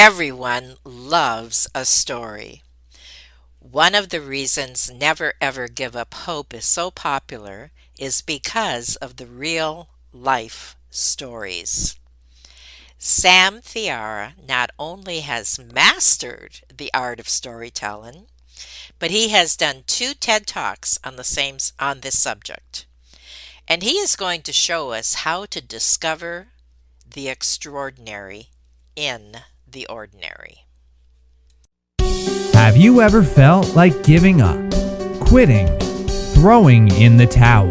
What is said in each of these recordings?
Everyone loves a story. One of the reasons Never Ever Give Up Hope is so popular is because of the real life stories. Sam Thiara not only has mastered the art of storytelling, but he has done two TED Talks on this subject. And he is going to show us how to discover the extraordinary in the ordinary. Have you ever felt like giving up, quitting, throwing in the towel?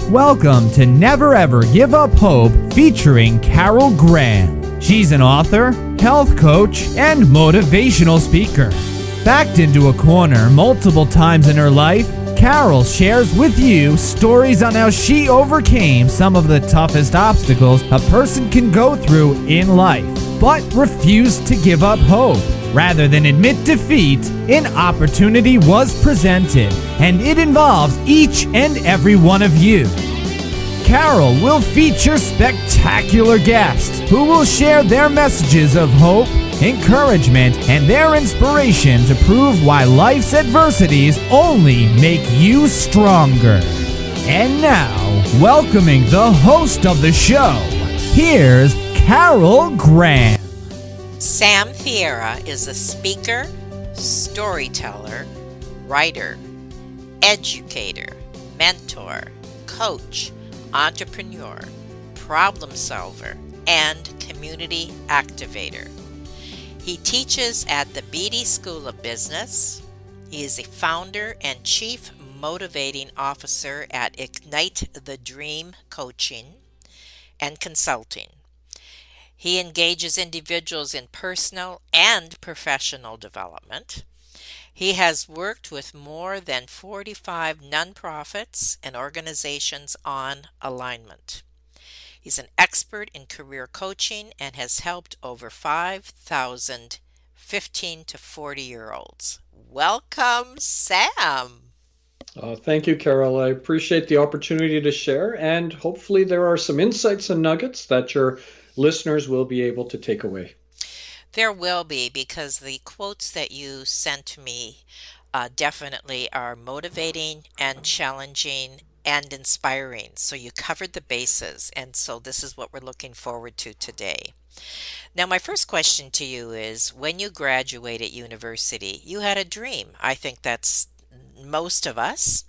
Welcome to Never Ever Give Up Hope featuring Carol Graham. She's an author, health coach, and motivational speaker. Backed into a corner multiple times in her life, Carol shares with you stories on how she overcame some of the toughest obstacles a person can go through in life, but refused to give up hope. Rather than admit defeat, an opportunity was presented, and it involves each and every one of you. Carol will feature spectacular guests who will share their messages of hope, encouragement, and their inspiration to prove why life's adversities only make you stronger. And now, welcoming the host of the show, here's Carol Graham. Sam Thiara is a speaker, storyteller, writer, educator, mentor, coach, entrepreneur, problem solver, and community activator. He teaches at the Beatty School of Business. He is a founder and chief motivating officer at Ignite the Dream Coaching and Consulting. He engages individuals in personal and professional development. He has worked with more than 45 nonprofits and organizations on alignment. He's an expert in career coaching and has helped over 5,000 15 to 40-year-olds. Welcome, Sam. Thank you, Carol. I appreciate the opportunity to share, and hopefully there are some insights and nuggets that your listeners will be able to take away. There will be, because the quotes that you sent me definitely are motivating and challenging and inspiring. So you covered the bases, and so this is what we're looking forward to today. Now, my first question to you is, when you graduated university, you had a dream. I think that's most of us.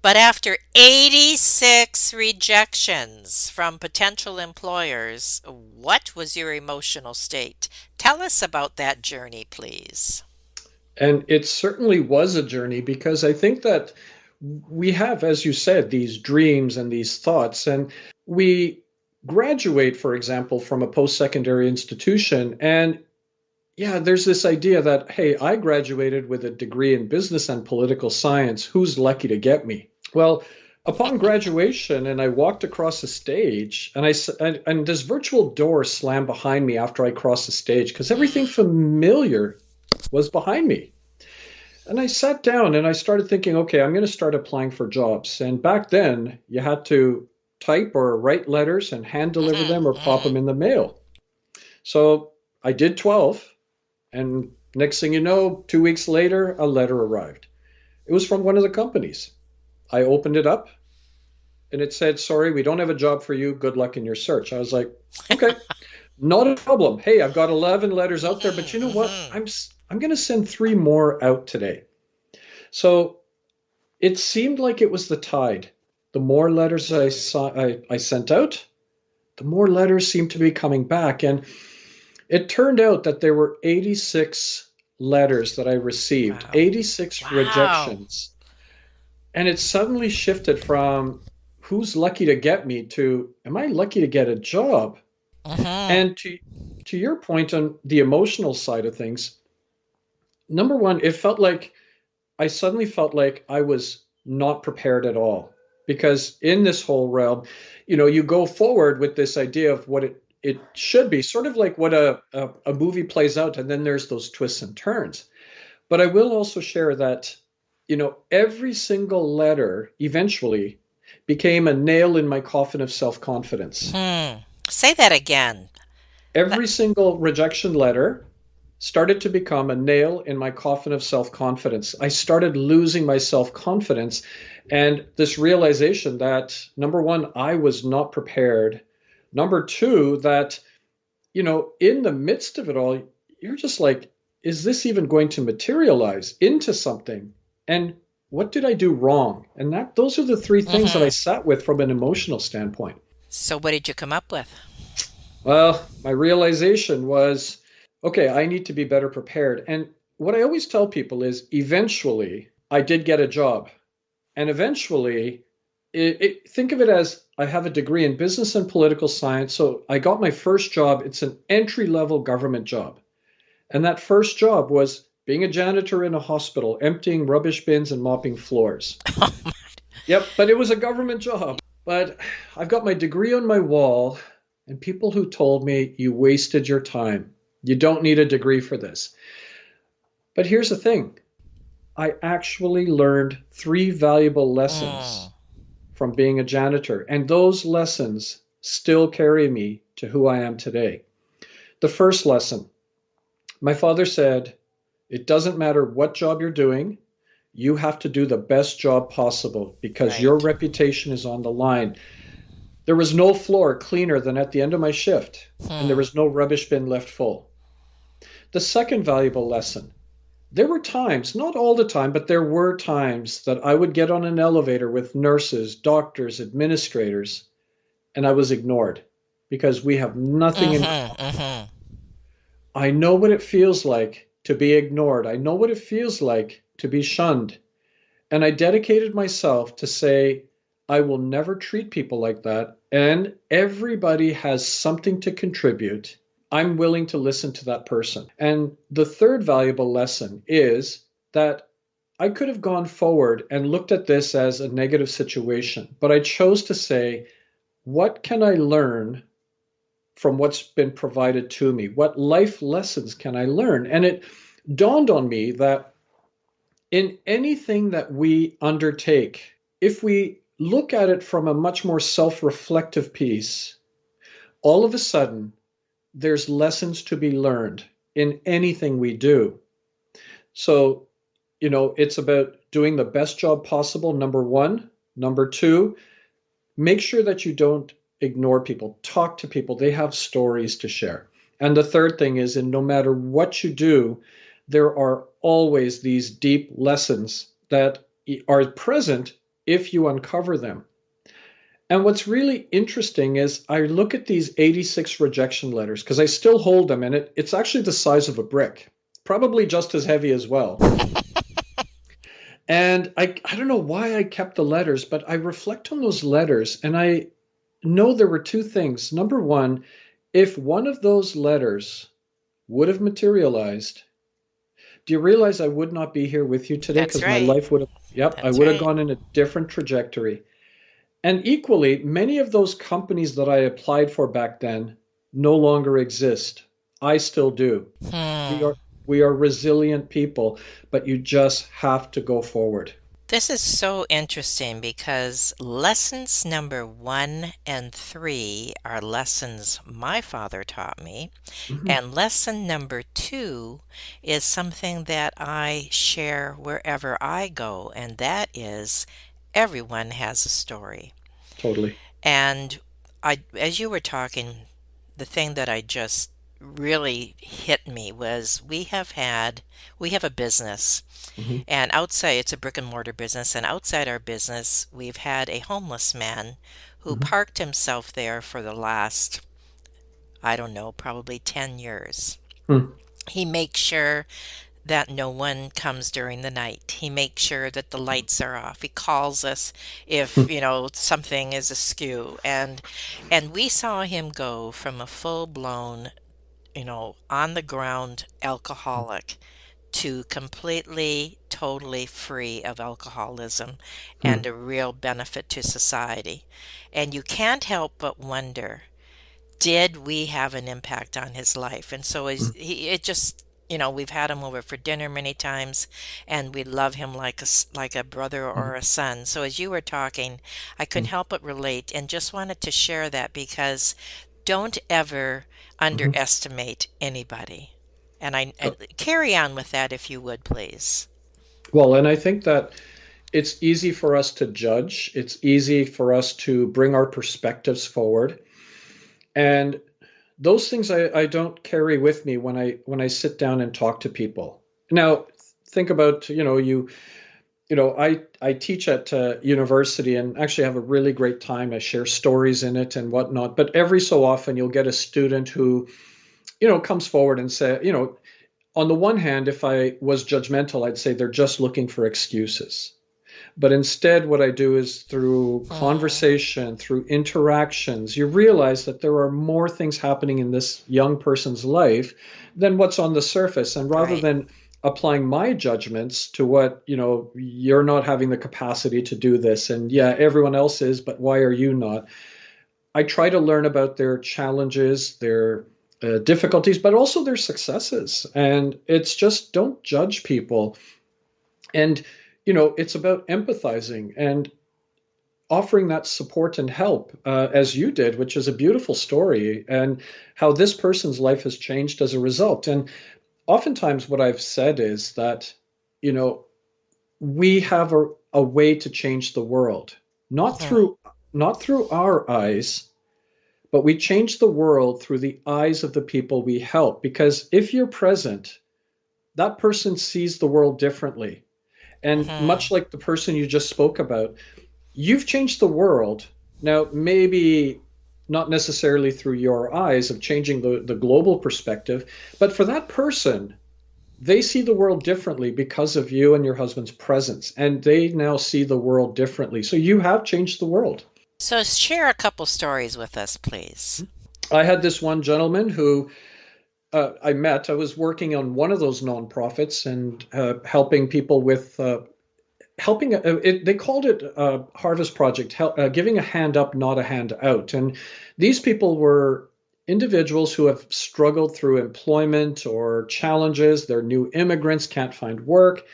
But after 86 rejections from potential employers, what was your emotional state? Tell us about that journey, please. And it certainly was a journey, because I think that we have, as you said, these dreams and these thoughts, and we graduate, for example, from a post-secondary institution, and yeah, there's this idea that, hey, I graduated with a degree in business and political science. Who's lucky to get me? Well, upon graduation, and I walked across the stage, and this virtual door slammed behind me after I crossed the stage, because everything familiar was behind me. And I sat down and I started thinking, okay, I'm going to start applying for jobs. And back then, you had to type or write letters and hand deliver them or pop them in the mail. So I did 12. And next thing you know, 2 weeks later, a letter arrived. It was from one of the companies. I opened it up and it said, sorry, we don't have a job for you. Good luck in your search. I was like, okay, not a problem. Hey, I've got 11 letters out there, but you know what? I'm going to send 3 more out today. So it seemed like it was the tide. The more letters I sent out, the more letters seemed to be coming back. And it turned out that there were 86 letters that I received, Wow. 86 Wow. rejections. And it suddenly shifted from who's lucky to get me to, am I lucky to get a job? And to your point on the emotional side of things, number one, I suddenly felt like I was not prepared at all. Because in this whole realm, you go forward with this idea of what it should be, sort of like what a movie plays out, and then there's those twists and turns. But I will also share that, every single letter eventually became a nail in my coffin of self-confidence. Say that again. Let- Every single rejection letter started to become a nail in my coffin of self confidence. I started losing my self confidence and this realization that number one, I was not prepared. Number two, that, in the midst of it all, you're just like, is this even going to materialize into something? And what did I do wrong? And those are the three things that I Mhm. sat with from an emotional standpoint. So what did you come up with? Well, my realization was, okay, I need to be better prepared. And what I always tell people is eventually I did get a job. And eventually, think of it as I have a degree in business and political science. So I got my first job. It's an entry level government job. And that first job was being a janitor in a hospital, emptying rubbish bins and mopping floors. Yep, but it was a government job. But I've got my degree on my wall, and people who told me you wasted your time. You don't need a degree for this. But here's the thing, I actually learned three valuable lessons Mm. from being a janitor, and those lessons still carry me to who I am today. The first lesson, my father said, it doesn't matter what job you're doing, you have to do the best job possible because your Right. reputation is on the line. There was no floor cleaner than at the end of my shift, and there Hmm. was no rubbish bin left full. The second valuable lesson, there were times, not all the time, but there were times that I would get on an elevator with nurses, doctors, administrators, and I was ignored because we have nothing in Mhm. common. Mhm. I know what it feels like to be ignored. I know what it feels like to be shunned. And I dedicated myself to say, I will never treat people like that. And everybody has something to contribute. I'm willing to listen to that person. And the third valuable lesson is that I could have gone forward and looked at this as a negative situation, but I chose to say, what can I learn from what's been provided to me? What life lessons can I learn? And it dawned on me that in anything that we undertake, if we look at it from a much more self reflective piece, all of a sudden there's lessons to be learned in anything we do. So, it's about doing the best job possible, number one. Number two, make sure that you don't ignore people, talk to people. They have stories to share. And the third thing is, and no matter what you do, there are always these deep lessons that are present if you uncover them. And what's really interesting is I look at these 86 rejection letters because I still hold them, and it's actually the size of a brick, probably just as heavy as well. And I don't know why I kept the letters, but I reflect on those letters and I know there were two things. Number one, if one of those letters would have materialized, do you realize I would not be here with you today? That's Because my right. life would have, yep, I That's would have right. gone in a different trajectory. And equally, many of those companies that I applied for back then no longer exist. I still do. We Hmm. are we are resilient people, but you just have to go forward. This is so interesting because lessons number one and three are lessons my father taught me. Mhm. And lesson number two is something that I share wherever I go, and that is everyone has a story. Totally. And as you were talking, the thing that I just really hit me was we have a business, Mhm. and outside it's a brick and mortar business, and outside our business we've had a homeless man who Mhm. parked himself there for the last, I don't know, probably 10 years. Mm. He makes sure that no one comes during the night. He makes sure that the lights are off. He calls us if, Mm. something is askew. And we saw him go from a full-blown, on the ground alcoholic to completely, totally free of alcoholism and Mm. a real benefit to society. And you can't help but wonder, did we have an impact on his life? And so Mm. it just, we've had him over for dinner many times, and we love him like a brother Mm. or a son. So as you were talking, I couldn't Mm. help but relate and just wanted to share that because don't ever Mhm. underestimate anybody. And carry on with that if you would, please. Well, and I think that it's easy for us to judge. It's easy for us to bring our perspectives forward. And those things I don't carry with me when I sit down and talk to people. Now, think about, I teach at university and actually have a really great time. I share stories in it and whatnot. But every so often you'll get a student who, comes forward and say, on the one hand, if I was judgmental, I'd say they're just looking for excuses. But instead, what I do is through Hmm. conversation, through interactions, you realize that there are more things happening in this young person's life than what's on the surface. And rather Right. than applying my judgments to what, you're not having the capacity to do this, and yeah, everyone else is, but why are you not? I try to learn about their challenges, their difficulties, but also their successes. And it's just don't judge people. And it's about empathizing and offering that support and help, as you did, which is a beautiful story, and how this person's life has changed as a result. And oftentimes, what I've said is that, you know, we have a way to change the world, not Hmm. through not through our eyes, but we change the world through the eyes of the people we help. Because if you're present, that person sees the world differently. And Hmm. much like the person you just spoke about, you've changed the world. Now, maybe not necessarily through your eyes of changing the global perspective, but for that person, they see the world differently because of you and your husband's presence, and they now see the world differently. So you have changed the world. So share a couple stories with us, please. I had this one gentleman who I met. I was working on one of those nonprofits and helping people with helping they called it harvest project, giving a hand up, not a hand out. And these people were individuals who have struggled through employment or challenges. They're new immigrants, can't find work.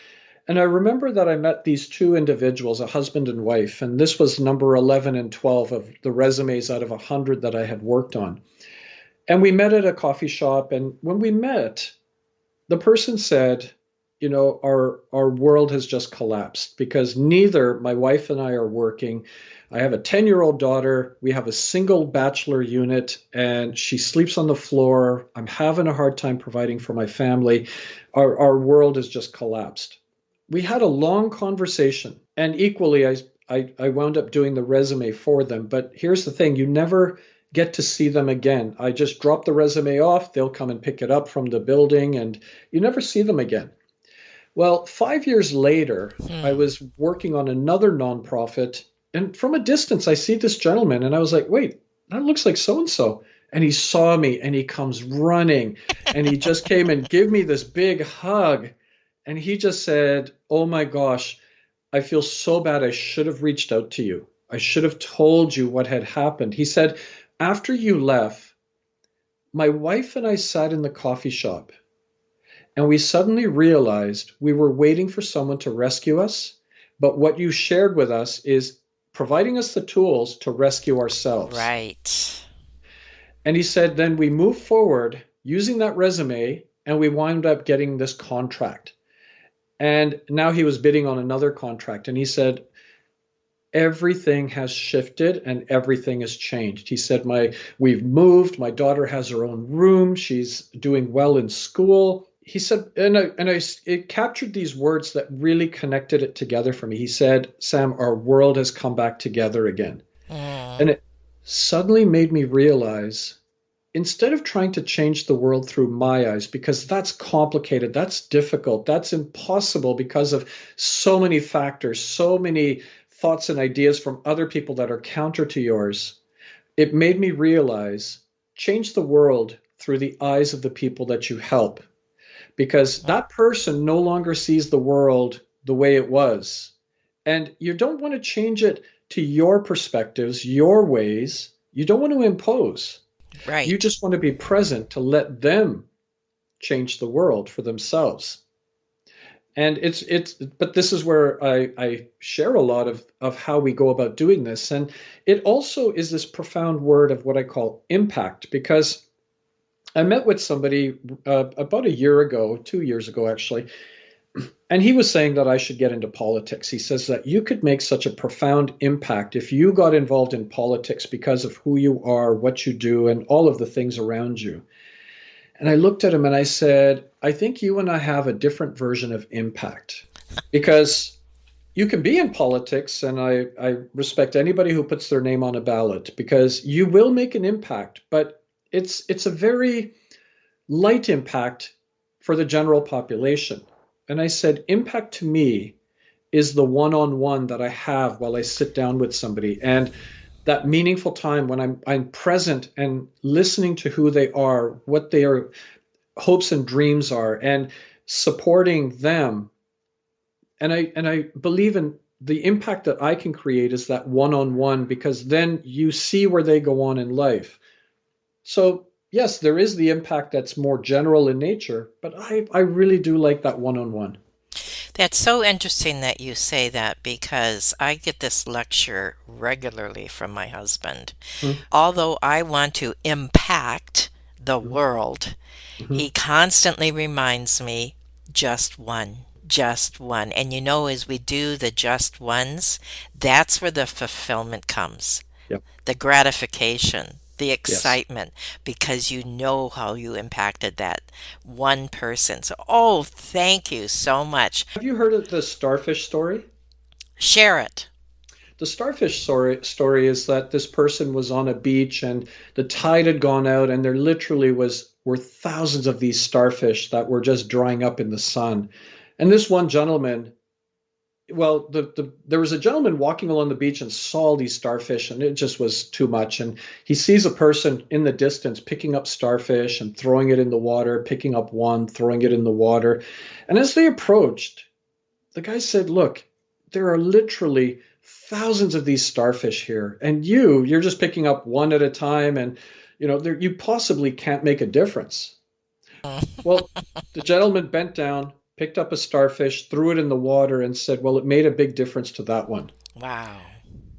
And I remember that I met these two individuals, a husband and wife, and this was number 11 and 12 of the resumes out of 100 that I had worked on. And we met at a coffee shop, and when we met, the person said, our world has just collapsed because neither my wife and I are working. I have a 10-year-old daughter. We have a single bachelor unit, and she sleeps on the floor. I'm having a hard time providing for my family. Our world has just collapsed. We had a long conversation, and equally, I wound up doing the resume for them. But here's the thing, you never get to see them again. I just drop the resume off, they'll come and pick it up from the building, and you never see them again. Well, 5 years later, I Hmm. was working on another nonprofit, and from a distance, I see this gentleman, and I was like, wait, that looks like so and so. And he saw me and he comes running and he just came and gave me this big hug. And he just said, oh my gosh, I feel so bad. I should have reached out to you. I should have told you what had happened. He said, after you left, my wife and I sat in the coffee shop and we suddenly realized we were waiting for someone to rescue us. But what you shared with us is providing us the tools to rescue ourselves. Right. And he said, then we moved forward using that resume and we wound up getting this contract. And now he was bidding on another contract. And he said, everything has shifted and everything has changed. He said, we've moved. My daughter has her own room. She's doing well in school. He said, it captured these words that really connected it together for me. He said, Sam, our world has come back together again. Hmm. And it suddenly made me realize instead of trying to change the world through my eyes, because that's complicated, that's difficult, that's impossible because of so many factors, so many thoughts and ideas from other people that are counter to yours, it made me realize change the world through the eyes of the people that you help, because Hmm. that person no longer sees the world the way it was. And you don't want to change it to your perspectives, your ways. You don't want to impose. You Right. just want to be present to let them change the world for themselves. And but this is where I share a lot of how we go about doing this. And it also is this profound word of what I call impact, because I met with somebody about a year ago, 2 years ago, actually, and he was saying that I should get into politics. He says that you could make such a profound impact if you got involved in politics because of who you are, what you do, and all of the things around you. And I looked at him and I said, I think you and I have a different version of impact, because you can be in politics, and I respect anybody who puts their name on a ballot, because you will make an impact, but it's a very light impact for the general population. And I said, impact to me is the one-on-one that I have while I sit down with somebody, and that meaningful time when I'm present and listening to who they are, what their hopes and dreams are, and supporting them. And I believe in the impact that I can create is that one-on-one, because then you see where they go on in life. So yes, there is the impact that's more general in nature, but I really do like that one-on-one. That's so interesting that you say that because I get this lecture regularly from my husband. Mhm, Although I want to impact the mhm, world, mhm. he constantly reminds me just one, just one. And as we do the just ones, that's where the fulfillment comes, Yep. the gratification, the Yes. excitement, because you know how you impacted that one person. So, oh, thank you so much. Have you heard of the starfish story? Share it. The starfish story is that this person was on a beach and the tide had gone out, and there literally were thousands of these starfish that were just drying up in the sun. And this one gentleman, well, there was a gentleman walking along the beach and saw all these starfish, and it just was too much. And he sees a person in the distance picking up starfish and throwing it in the water, picking up one, throwing it in the water. And as they approached, the guy said, "Look, there are literally thousands of these starfish here, and you're just picking up one at a time, and you possibly can't make a difference." Well, the gentleman bent down, picked up a starfish, threw it in the water, and said, "Well, it made a big difference to that one." Wow.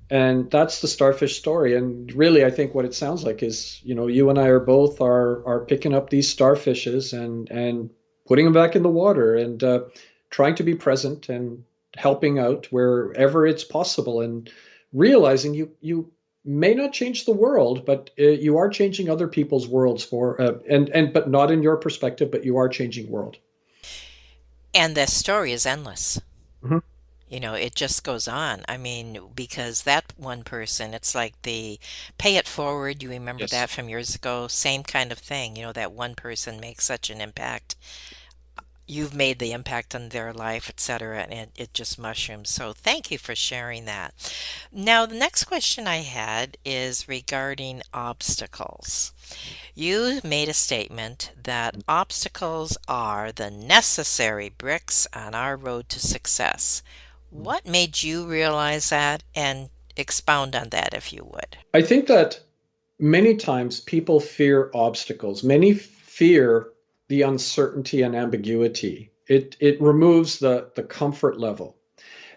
And that's the starfish story. And really, I think what it sounds like is, you and I are both are picking up these starfishes and putting them back in the water, and trying to be present and helping out wherever it's possible, and realizing you may not change the world, but you are changing other people's worlds for and but not in your perspective, but you are changing world. And the story is endless. Mhm. It just goes on. I mean, because that one person, it's like the pay it forward. You remember Yes. that from years ago? Same kind of thing. That one person makes such an impact. You've made the impact on their life, etc., and it just mushrooms. So thank you for sharing that. Now, the next question I had is regarding obstacles. You made a statement that obstacles are the necessary bricks on our road to success. What made you realize that, and expound on that if you would? I think that many times people fear obstacles. Many fear the uncertainty and ambiguity. It removes the comfort level.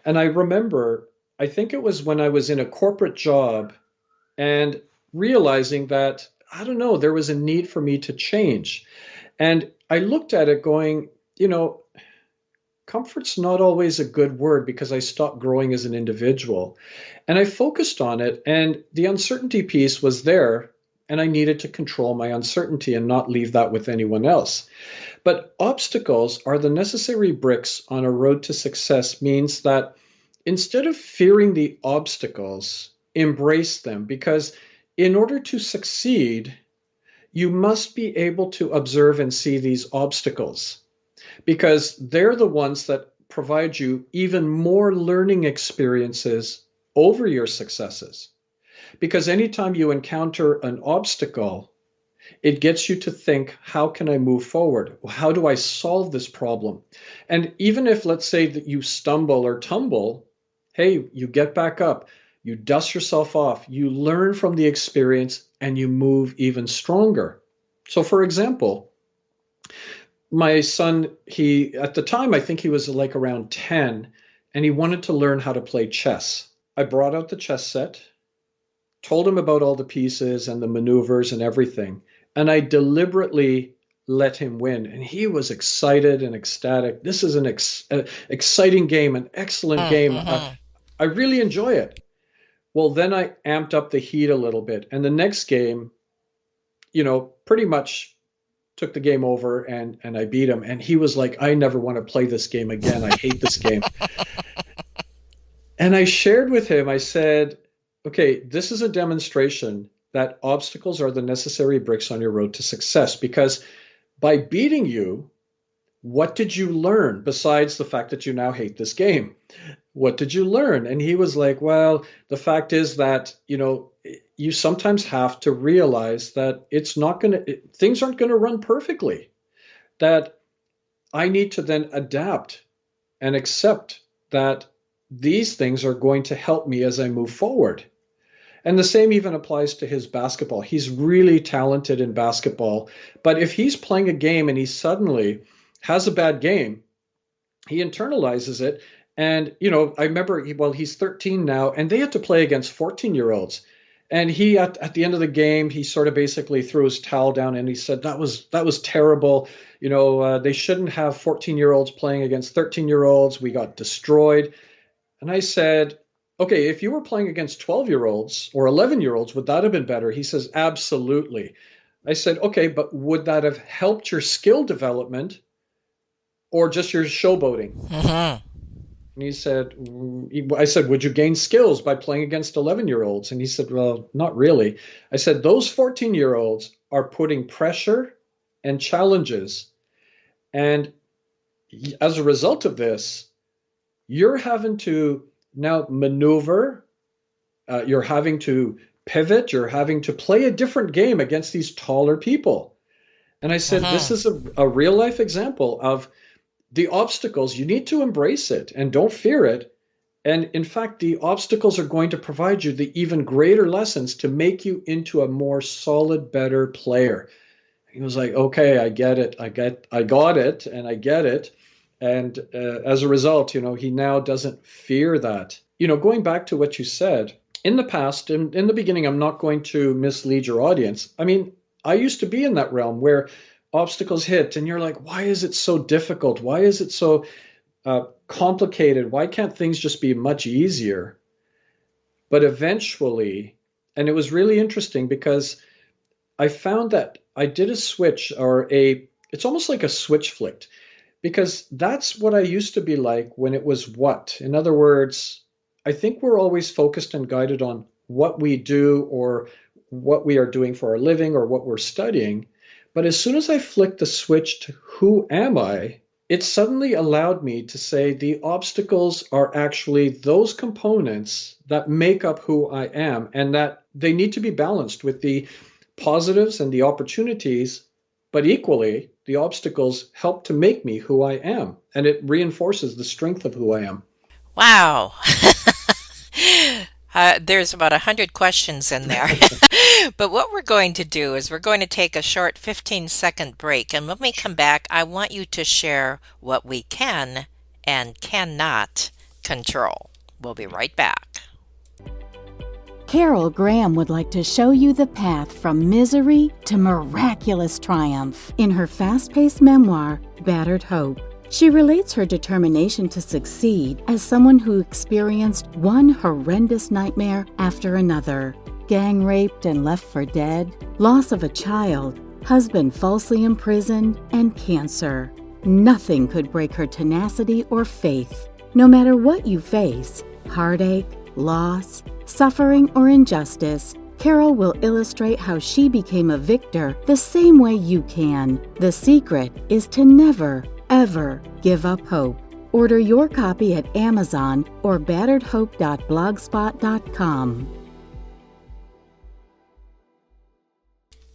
And I remember, I think it was when I was in a corporate job and realizing that, I don't know, there was a need for me to change. And I looked at it going, comfort's not always a good word, because I stopped growing as an individual. And I focused on it, and the uncertainty piece was there, and I needed to control my uncertainty and not leave that with anyone else. But obstacles are the necessary bricks on a road to success, means that instead of fearing the obstacles, embrace them, because in order to succeed, you must be able to observe and see these obstacles, because they're the ones that provide you even more learning experiences over your successes. Because anytime you encounter an obstacle, it gets you to think, how can I move forward? How do I solve this problem? And even if, let's say, that you stumble or tumble, hey, you get back up, you dust yourself off, you learn from the experience, and you move even stronger. So, for example, my son, he at the time, I think he was like around 10, and he wanted to learn how to play chess. I brought out the chess set, told him about all the pieces and the maneuvers and everything, and I deliberately let him win. And he was excited and ecstatic. This is an exciting game, an excellent game. Mm-hmm. I really enjoy it. Well, then I amped up the heat a little bit. And the next game, pretty much took the game over and I beat him. And he was like, I never want to play this game again. I hate this game. And I shared with him, I said, okay, this is a demonstration that obstacles are the necessary bricks on your road to success. Because by beating you, what did you learn besides the fact that you now hate this game? What did you learn? And he was like, well, the fact is that, you sometimes have to realize that things aren't going to run perfectly, that I need to then adapt and accept that these things are going to help me as I move forward. And the same even applies to his basketball. He's really talented in basketball. But if he's playing a game and he suddenly has a bad game, he internalizes it. And, I remember, he's 13 now, and they had to play against 14-year-olds. And he, at the end of the game, he sort of basically threw his towel down and he said, that was terrible. They shouldn't have 14-year-olds playing against 13-year-olds. We got destroyed. And I said, okay, if you were playing against 12-year-olds or 11-year-olds, would that have been better? He says, absolutely. I said, okay, but would that have helped your skill development or just your showboating? Mm-hmm. And I said, would you gain skills by playing against 11-year-olds? And he said, well, not really. I said, those 14-year-olds are putting pressure and challenges. And as a result of this, you're having to now maneuver, you're having to pivot, you're having to play a different game against these taller people. And I said, this Mm-hmm. is a real life example of the obstacles. You need to embrace it and don't fear it. And in fact, the obstacles are going to provide you the even greater lessons to make you into a more solid, better player. He was like, okay, I get it. I got it and I get it. And as a result, he now doesn't fear that. Going back to what you said, in the past, in the beginning, I'm not going to mislead your audience. I mean, I used to be in that realm where obstacles hit and you're like, why is it so difficult? Why is it so complicated? Why can't things just be much easier? But eventually, and it was really interesting because I found that I did a switch it's almost like a switch flicked because that's what I used to be like when it was what. In other words, I think we're always focused and guided on what we do or what we are doing for our living or what we're studying. But as soon as I flicked the switch to who am I, it suddenly allowed me to say the obstacles are actually those components that make up who I am and that they need to be balanced with the positives and the opportunities, but equally, the obstacles help to make me who I am, and it reinforces the strength of who I am. Wow. There's about 100 questions in there. But what we're going to do is we're going to take a short 15-second break. And when we come back, I want you to share what we can and cannot control. We'll be right back. Carol Graham would like to show you the path from misery to miraculous triumph in her fast-paced memoir, Battered Hope. She relates her determination to succeed as someone who experienced one horrendous nightmare after another. Gang raped and left for dead, loss of a child, husband falsely imprisoned, and cancer. Nothing could break her tenacity or faith. No matter what you face, heartache, loss, suffering, or injustice, Carol will illustrate how she became a victor the same way you can. The secret is to never, ever give up hope. Order your copy at Amazon or batteredhope.blogspot.com.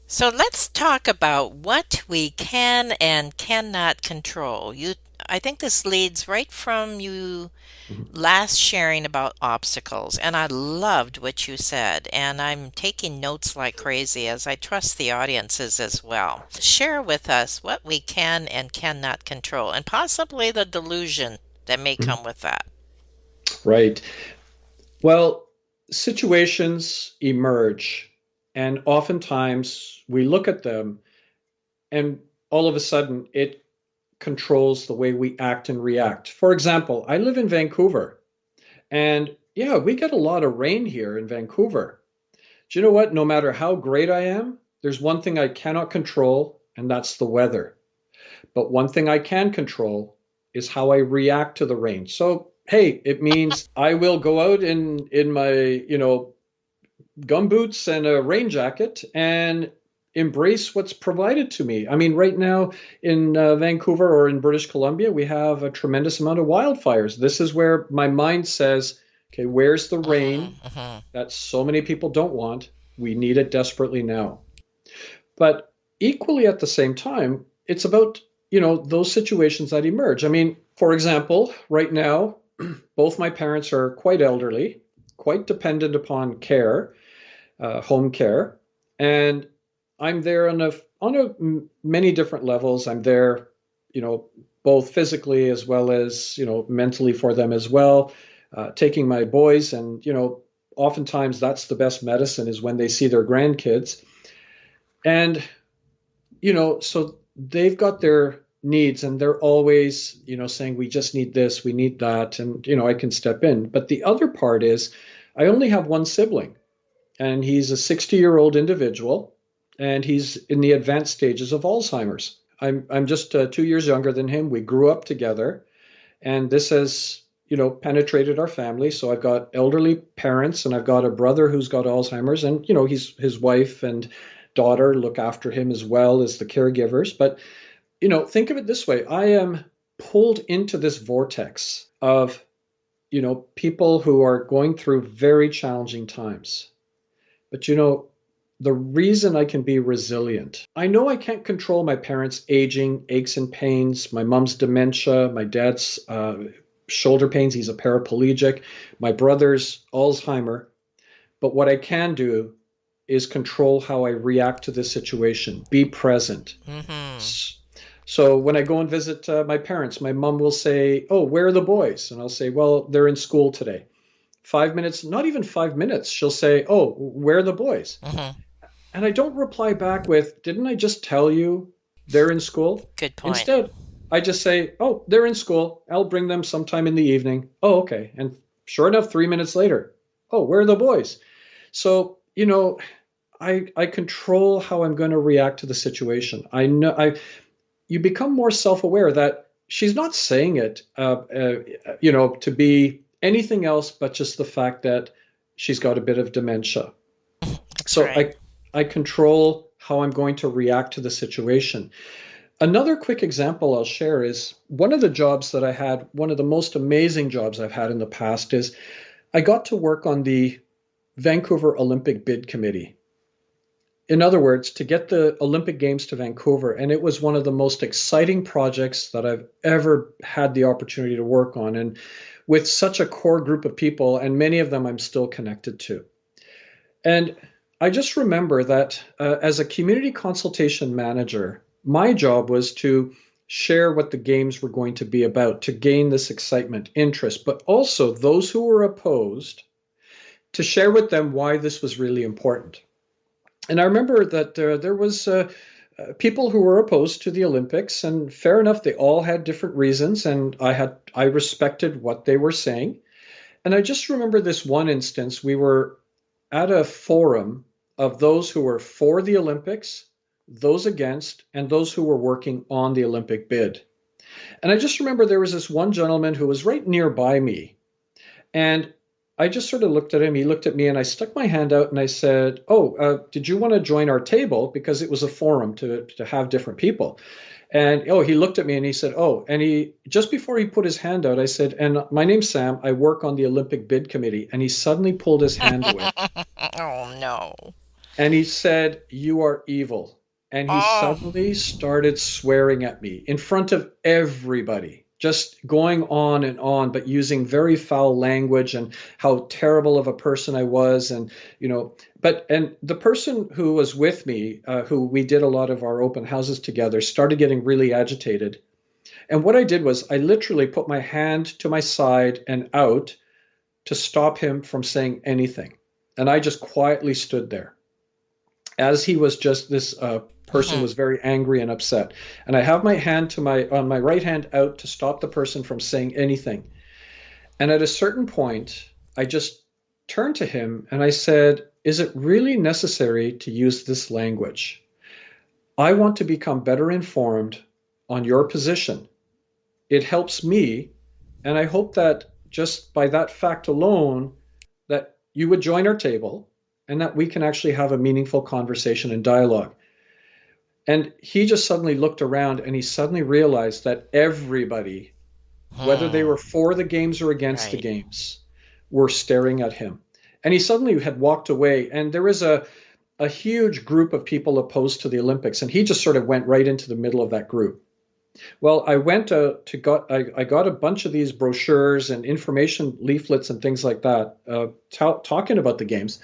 So let's talk about what we can and cannot control. You I think this leads right from you Mhm. last sharing about obstacles, and I loved what you said, and I'm taking notes like crazy as I trust the audiences as well. Share with us what we can and cannot control, and possibly the delusion that may Mhm. come with that. Right. Well, situations emerge, and oftentimes we look at them, and all of a sudden it controls the way we act and react. For example, I live in Vancouver, and yeah, we get a lot of rain here in Vancouver. Do you know what? No matter how great I am, there's one thing I cannot control, and that's the weather. But one thing I can control is how I react to the rain. So, hey, it means I will go out in my, gumboots and a rain jacket and embrace what's provided to me. I mean, right now in Vancouver or in British Columbia, we have a tremendous amount of wildfires. This is where my mind says, okay, where's the rain Hmm. Hmm. that so many people don't want? We need it desperately now. But equally at the same time, it's about, those situations that emerge. I mean, for example, right now, both my parents are quite elderly, quite dependent upon care, home care, and I'm there on a many different levels. I'm there, you know, both physically as well as mentally for them as well. Taking my boys, and oftentimes that's the best medicine is when they see their grandkids, and so they've got their needs, and they're always saying we just need this, we need that, and I can step in. But the other part is I only have one sibling, and he's a 60-year-old individual, and he's in the advanced stages of Alzheimer's. I'm just 2 years younger than him. We grew up together, and this has penetrated our family. So I've got elderly parents, and I've got a brother who's got Alzheimer's, and his wife and daughter look after him as well as the caregivers. But think of it this way: I am pulled into this vortex of people who are going through very challenging times. But the reason I can be resilient, I know I can't control my parents' aging, aches and pains, my mom's dementia, my dad's shoulder pains, he's a paraplegic, my brother's Alzheimer. But what I can do is control how I react to this situation, be present. Hmm. So when I go and visit my parents, my mom will say, "Oh, where are the boys?" And I'll say, "Well, they're in school today." 5 minutes, not even 5 minutes, she'll say, "Oh, where are the boys?" Hmm. And I don't reply back with, "Didn't I just tell you they're in school?" Good point. Instead, I just say, "Oh, they're in school. I'll bring them sometime in the evening." "Oh, okay." And sure enough, 3 minutes later, "Oh, where are the boys?" So, I control how I'm going to react to the situation. I know you become more self-aware that she's not saying it, to be anything else but just the fact that she's got a bit of dementia. That's So right. I control how I'm going to react to the situation. Another quick example I'll share is one of the jobs that I had, one of the most amazing jobs I've had in the past is I got to work on the Vancouver Olympic Bid Committee. In other words, to get the Olympic Games to Vancouver. And it was one of the most exciting projects that I've ever had the opportunity to work on. And with such a core group of people, and many of them I'm still connected to. And I just remember that as a community consultation manager, my job was to share what the games were going to be about, to gain this excitement, interest, but also those who were opposed, to share with them why this was really important. And I remember that there was people who were opposed to the Olympics, and fair enough, they all had different reasons, and I respected what they were saying. And I just remember this one instance. We were at a forum of those who were for the Olympics, those against, and those who were working on the Olympic bid. And I just remember there was this one gentleman who was right nearby me. And I just sort of looked at him. He looked at me, and I stuck my hand out and I said, "Oh, did you want to join our table?" Because it was a forum to have different people. And he looked at me and he said, "Oh," and he just before he put his hand out, I said, "And my name's Sam. I work on the Olympic Bid Committee." And he suddenly pulled his hand away Oh no. and he said, "You are evil." And he Oh. suddenly started swearing at me in front of everybody, just going on, but using very foul language and how terrible of a person I was. And, and the person who was with me, who we did a lot of our open houses together, started getting really agitated. And what I did was I literally put my hand to my side and out to stop him from saying anything. And I just quietly stood there as he was just this person Hmm. was very angry and upset. And I have my hand on my right hand out to stop the person from saying anything. And at a certain point, I just turned to him and I said, "Is it really necessary to use this language? I want to become better informed on your position. It helps me, and I hope that just by that fact alone, that you would join our table and that we can actually have a meaningful conversation and dialogue." And he just suddenly looked around and he suddenly realized that everybody, whether they Hmm. were for the games or against the Right. games, were staring at him. And he suddenly had walked away, and there was a huge group of people opposed to the Olympics, and he just sort of went right into the middle of that group. Well, I went I got a bunch of these brochures and information leaflets and things like that, talking about the games,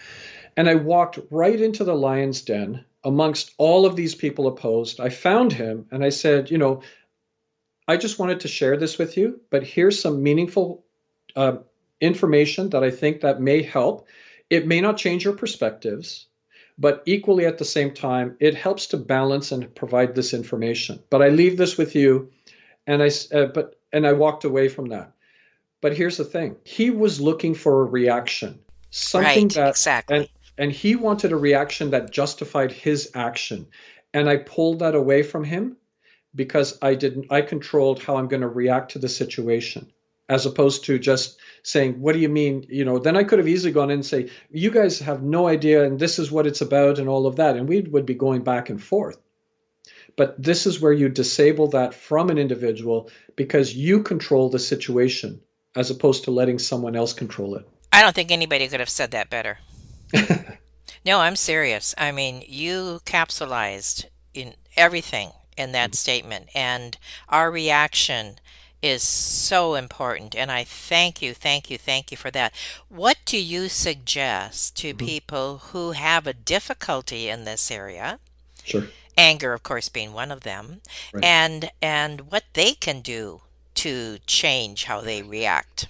and I walked right into the lion's den amongst all of these people opposed. I found him and I said, I just wanted to share this with you, but here's some meaningful uh, information that I think that may help. It may not change your perspectives, but equally at the same time, it helps to balance and provide this information. But I leave this with you, and I walked away from that. But here's the thing: he was looking for a reaction, something Right. that, and Exactly. and he wanted a reaction that justified his action, and I pulled that away from him because I controlled how I'm going to react to the situation, as opposed to just saying, "What do you mean?" Then I could have easily gone in and say, "You guys have no idea, and this is what it's about," and all of that, and we would be going back and forth. But this is where you disable that from an individual because you control the situation as opposed to letting someone else control it. I don't think anybody could have said that better. No, I'm serious. I mean, you capsulized in everything in that statement, and our reaction is so important. And I thank you, thank you, thank you for that. What do you suggest to Mhm. people who have a difficulty in this area? Sure. Anger, of course, being one of them, Right. and what they can do to change how they react.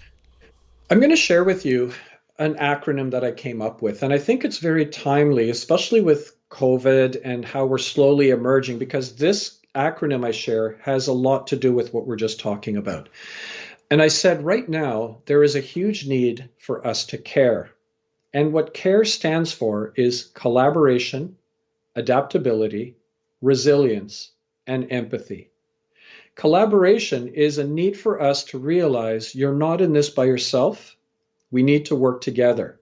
I'm going to share with you an acronym that I came up with, and I think it's very timely, especially with COVID and how we're slowly emerging, because this acronym I share has a lot to do with what we're just talking about. And I said, right now, there is a huge need for us to care. And what CARE stands for is collaboration, adaptability, resilience, and empathy. Collaboration is a need for us to realize you're not in this by yourself. We need to work together.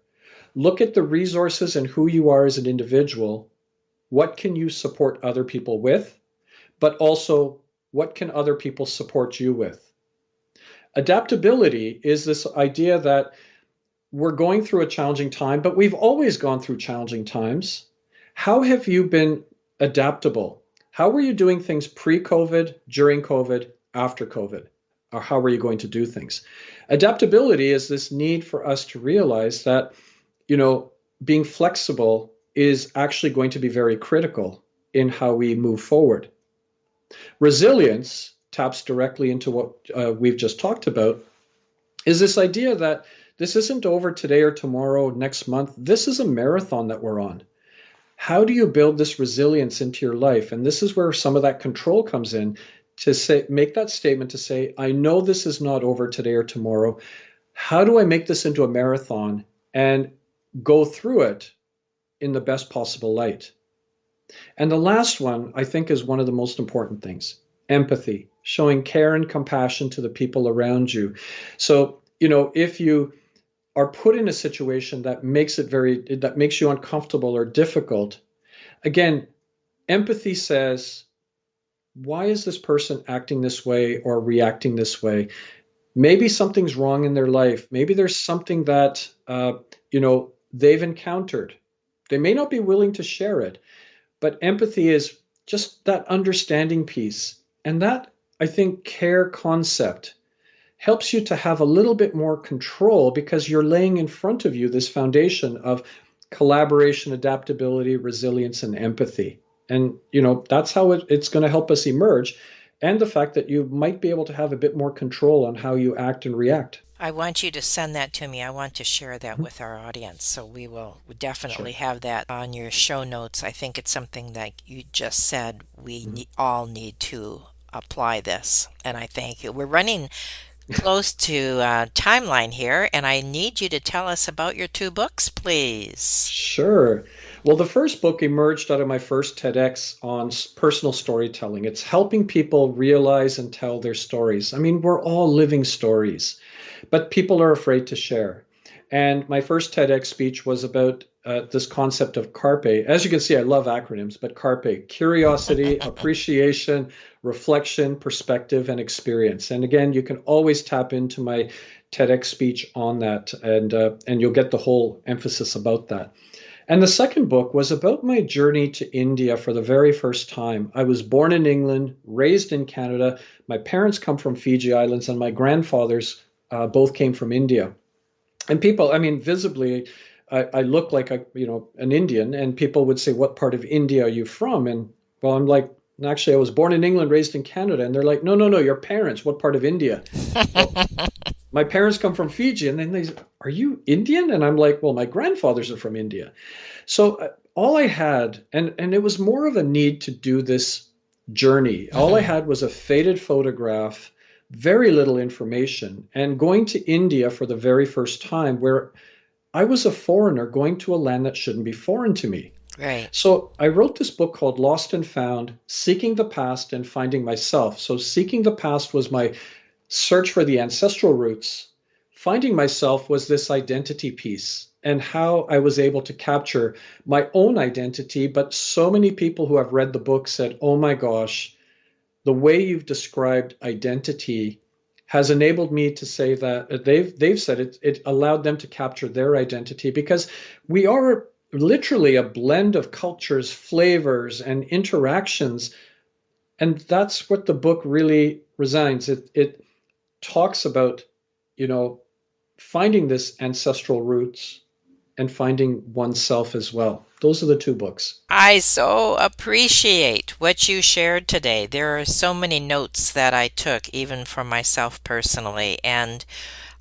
Look at the resources and who you are as an individual. What can you support other people with? But also, what can other people support you with? Adaptability is this idea that we're going through a challenging time, but we've always gone through challenging times. How have you been adaptable? How were you doing things pre COVID, during COVID, after COVID? Or how are you going to do things? Adaptability is this need for us to realize that, you know, being flexible is actually going to be very critical in how we move forward. Resilience taps directly into what we've just talked about, is this idea that this isn't over today or tomorrow, next month. This is a marathon that we're on. How do you build this resilience into your life? And this is where some of that control comes in, to say, make that statement to say, I know this is not over today or tomorrow. How do I make this into a marathon and go through it in the best possible light? And the last one, I think, is one of the most important things: empathy, showing care and compassion to the people around you. So, if you are put in a situation that makes you uncomfortable or difficult, again, empathy says, why is this person acting this way or reacting this way? Maybe something's wrong in their life. Maybe there's something that they've encountered. They may not be willing to share it, but empathy is just that understanding piece. And that I think care concept helps you to have a little bit more control because you're laying in front of you this foundation of collaboration, adaptability, resilience, and empathy. And, that's how it's going to help us emerge. And the fact that you might be able to have a bit more control on how you act and react. I want you to send that to me. I want to share that Mhm. with our audience. So we will Sure. definitely have that on your show notes. I think it's something that you just said Mhm. all need to apply this. And I thank you. We're running close to timeline here, and I need you to tell us about your two books, please. Sure. Well, the first book emerged out of my first TEDx on personal storytelling. It's helping people realize and tell their stories. I mean, we're all living stories, but people are afraid to share. And my first TEDx speech was about this concept of CARPE. As you can see, I love acronyms, but CARPE, curiosity, appreciation, reflection, perspective, and experience. And again, you can always tap into my TEDx speech on that, and you'll get the whole emphasis about that. And the second book was about my journey to India for the very first time. I was born in England, raised in Canada. My parents come from Fiji Islands, and my grandfathers both came from India. And people, I mean, visibly, I look like an Indian, and people would say, "What part of India are you from?" And well, I'm like, actually, I was born in England, raised in Canada. And they're like, "No, no, no, your parents, what part of India?" Well, my parents come from Fiji, and then they say, "Are you Indian?" And I'm like, "Well, my grandfathers are from India." So all I had, and it was more of a need to do this journey. All I Mhm. had was a faded photograph, very little information, and going to India for the very first time, where I was a foreigner going to a land that shouldn't be foreign to me. Right. So I wrote this book called Lost and Found: Seeking the Past and Finding Myself. So seeking the past was my search for the ancestral roots. Finding myself was this identity piece and how I was able to capture my own identity. But so many people who have read the book said, "Oh my gosh, the way you've described identity has enabled me to say that they've said it allowed them to capture their identity because we are literally a blend of cultures, flavors, and interactions." And that's what the book really resigns. It talks about, you know, finding this ancestral roots and finding oneself as well. Those are the two books. I so appreciate what you shared today. There are so many notes that I took, even for myself personally, and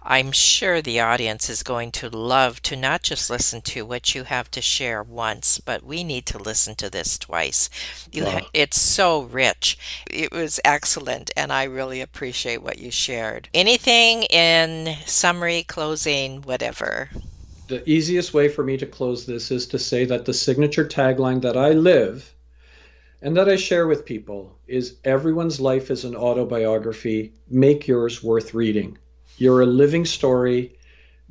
I'm sure the audience is going to love to not just listen to what you have to share once, but we need to listen to this twice. Wow. It's so rich. It was excellent, and I really appreciate what you shared. Anything in summary, closing, whatever? The easiest way for me to close this is to say that the signature tagline that I live and that I share with people is: everyone's life is an autobiography. Make yours worth reading. You're a living story.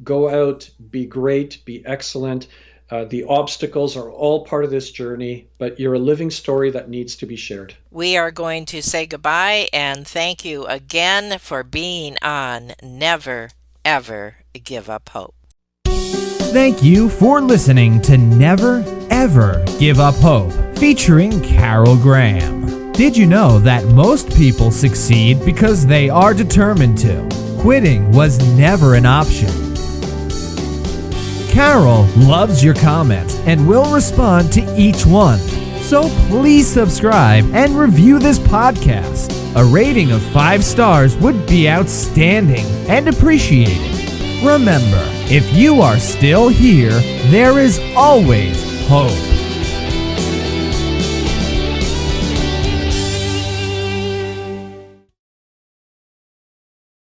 Go out, be great, be excellent. The obstacles are all part of this journey, but you're a living story that needs to be shared. We are going to say goodbye and thank you again for being on Never Ever Give Up Hope. Thank you for listening to Never Ever Give Up Hope, featuring Carol Graham. Did you know that most people succeed because they are determined to? Quitting was never an option. Carol loves your comments and will respond to each one. So please subscribe and review this podcast. A rating of 5 stars would be outstanding and appreciated. Remember, if you are still here, there is always hope.